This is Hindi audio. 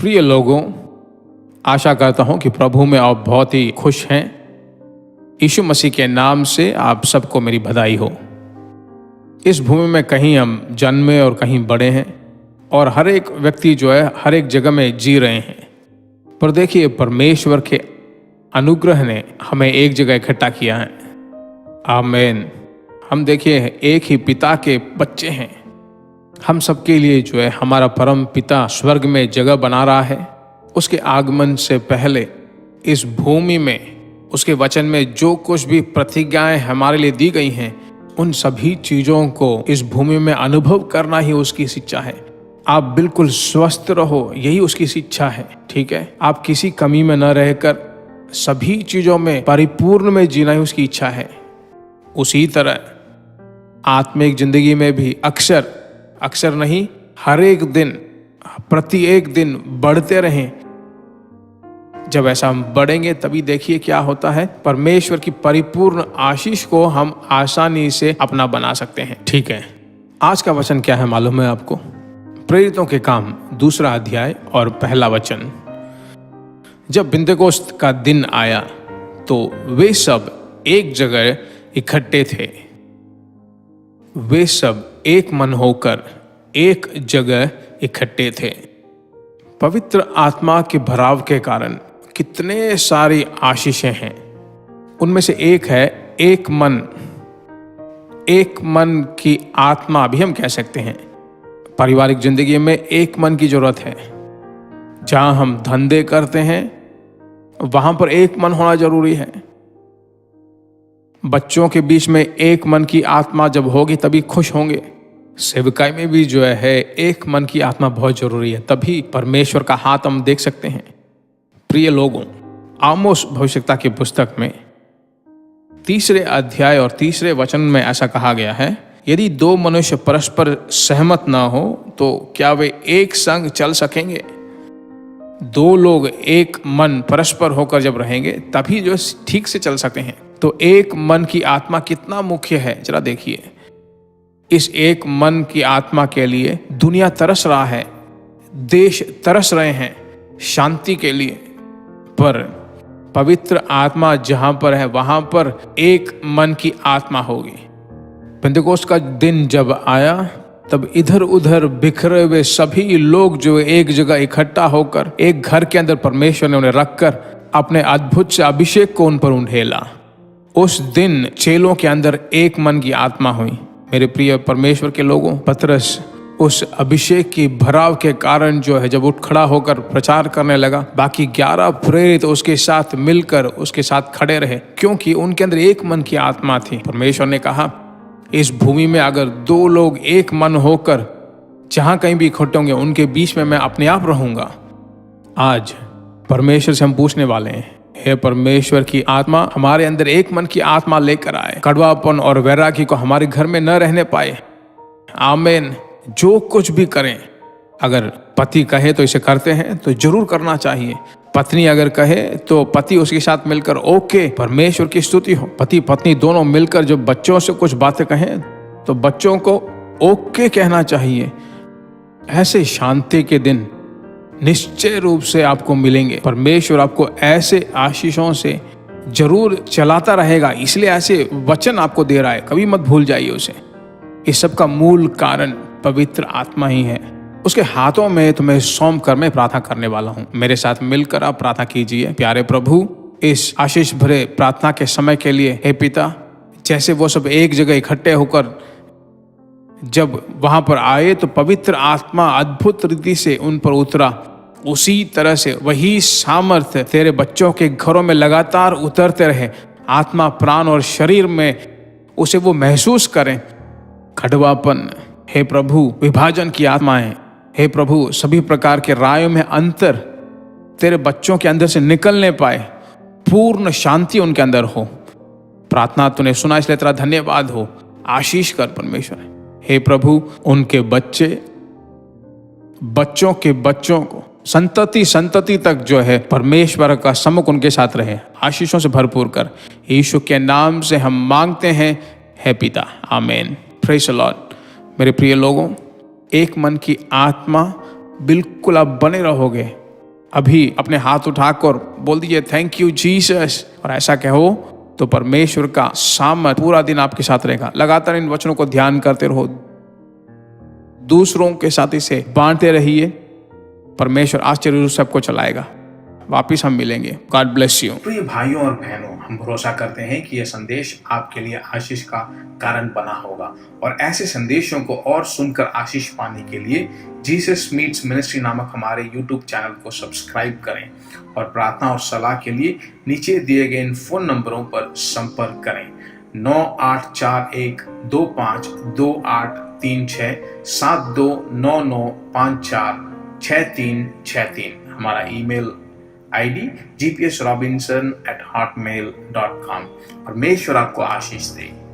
प्रिय लोगों, आशा करता हूं कि प्रभु में आप बहुत ही खुश हैं। यीशु मसीह के नाम से आप सबको मेरी बधाई हो। इस भूमि में कहीं हम जन्मे और कहीं बड़े हैं और हर एक व्यक्ति जो है हर एक जगह में जी रहे हैं। पर देखिए, परमेश्वर के अनुग्रह ने हमें एक जगह इकट्ठा किया है। आमीन। हम देखिए एक ही पिता के बच्चे हैं। हम सबके लिए जो है हमारा परम पिता स्वर्ग में जगह बना रहा है। उसके आगमन से पहले इस भूमि में उसके वचन में जो कुछ भी प्रतिज्ञाएं हमारे लिए दी गई हैं, उन सभी चीजों को इस भूमि में अनुभव करना ही उसकी इच्छा है। आप बिल्कुल स्वस्थ रहो, यही उसकी इच्छा है। ठीक है, आप किसी कमी में न रहकर सभी चीजों में परिपूर्ण में जीना ही उसकी इच्छा है। उसी तरह आत्मिक जिंदगी में भी अक्सर नहीं, हर एक दिन, प्रति एक दिन बढ़ते रहें। जब ऐसा हम बढ़ेंगे तभी देखिए क्या होता है, परमेश्वर की परिपूर्ण आशीष को हम आसानी से अपना बना सकते हैं। ठीक है, आज का वचन क्या है मालूम है आपको? प्रेरितों के काम 2 अध्याय और 1 वचन। जब बिन्तेकोस्त का दिन आया तो वे सब एक जगह इकट्ठे थे। वे सब एक मन होकर एक जगह इकट्ठे थे। पवित्र आत्मा के भराव के कारण कितने सारी आशीषें हैं। उनमें से एक है एक मन। एक मन की आत्मा भी हम कह सकते हैं। पारिवारिक जिंदगी में एक मन की जरूरत है। जहां हम धंधे करते हैं वहां पर एक मन होना जरूरी है। बच्चों के बीच में एक मन की आत्मा जब होगी तभी खुश होंगे। सेवकाई में भी जो है एक मन की आत्मा बहुत जरूरी है, तभी परमेश्वर का हाथ हम देख सकते हैं। प्रिय लोगों, आमोस भविष्यवक्ता की पुस्तक में 3 अध्याय और 3 वचन में ऐसा कहा गया है, यदि 2 मनुष्य परस्पर सहमत ना हो तो क्या वे एक संग चल सकेंगे? 2 लोग एक मन परस्पर होकर जब रहेंगे तभी जो ठीक से चल सकते हैं। तो एक मन की आत्मा कितना मुख्य है, जरा देखिए। इस एक मन की आत्मा के लिए दुनिया तरस रहा है, देश तरस रहे हैं शांति के लिए। पर पवित्र आत्मा जहां पर है वहां पर एक मन की आत्मा होगी। पेंतेकोस्त का दिन जब आया तब इधर उधर बिखरे हुए सभी लोग जो एक जगह इकट्ठा होकर एक घर के अंदर परमेश्वर ने उन्हें रखकर अपने अद्भुत से अभिषेक को उन पर उंडेला। उस दिन चेलों के अंदर एक मन की आत्मा हुई। मेरे प्रिय परमेश्वर के लोगों, पतरस उस अभिषेक की भराव के कारण जो है जब उठ खड़ा होकर प्रचार करने लगा, बाकी 11 प्रेरित उसके साथ मिलकर उसके साथ खड़े रहे, क्योंकि उनके अंदर एक मन की आत्मा थी। परमेश्वर ने कहा, इस भूमि में अगर 2 लोग एक मन होकर जहां कहीं भी इकट्ठे होंगे उनके बीच में मैं अपने आप रहूंगा। आज परमेश्वर से हम पूछने वाले हैं, हे परमेश्वर की आत्मा हमारे अंदर एक मन की आत्मा लेकर आए। कड़वापन और वैरागी को हमारे घर में न रहने पाए। आमीन। जो कुछ भी करें, अगर पति कहे तो इसे करते हैं तो जरूर करना चाहिए। पत्नी अगर कहे तो पति उसके साथ मिलकर ओके, परमेश्वर की स्तुति हो। पति पत्नी दोनों मिलकर जब बच्चों से कुछ बातें कहें तो बच्चों को ओके कहना चाहिए। ऐसे शांति के दिन निश्चय रूप से आपको मिलेंगे। परमेश्वर आपको ऐसे आशीषों से जरूर चलाता रहेगा, इसलिए ऐसे वचन आपको दे रहा है। कभी मत भूल जाइए उसे। इस सब का मूल कारण पवित्र आत्मा ही है। उसके हाथों में तुम्हें सौंप कर मैं प्रार्थना करने वाला हूं। मेरे साथ मिलकर आप प्रार्थना कीजिए। प्यारे प्रभु, इस आशीष भरे प्रार्थना के समय के लिए हे पिता, जैसे वो सब एक जगह इकट्ठे होकर जब वहां पर आए तो पवित्र आत्मा अद्भुत रीति से उन पर उतरा, उसी तरह से वही सामर्थ्य तेरे बच्चों के घरों में लगातार उतरते रहे। आत्मा, प्राण और शरीर में उसे वो महसूस करें। खड़वापन, हे प्रभु, विभाजन की आत्माएं, हे प्रभु, सभी प्रकार के रायों में अंतर तेरे बच्चों के अंदर से निकलने पाए। पूर्ण शांति उनके अंदर हो। प्रार्थना तूने सुना, इसलिए तेरा धन्यवाद हो। आशीष कर परमेश्वर। हे प्रभु, उनके बच्चों के बच्चों को संतति तक जो है परमेश्वर का सम्मुख उनके साथ रहे। आशीषों से भरपूर कर, यीशु के नाम से हम मांगते हैं, हे पिता। आमीन। Praise the Lord. मेरे प्रिय लोगों, एक मन की आत्मा बिल्कुल आप बने रहोगे। अभी अपने हाथ उठाकर बोल दीजिए थैंक यू जीसस, और ऐसा कहो तो परमेश्वर का सामर्थ पूरा दिन आपके साथ रहेगा। लगातार इन वचनों को ध्यान करते रहो, दूसरों के साथ इसे बांटते रहिए, परमेश्वर आश्चर्य रूप से सबको चलाएगा। वापिस हम मिलेंगे। God bless you. प्रिय भाइयों और बहनों, हम भरोसा करते हैं कि यह संदेश आपके लिए आशीष का कारण बना होगा, और ऐसे संदेशों को और सुनकर आशीष पाने के लिए जीसस मीट्स मिनिस्ट्री नामक हमारे YouTube चैनल को सब्सक्राइब करें, और प्रार्थना और सलाह के लिए नीचे दिए गए इन फोन नंबरों पर संपर्क करें। 9841252836 7299546363। हमारा ईमेल ID gpsrobinson@hotmail.com। परमेश्वर आपको आशीष दे।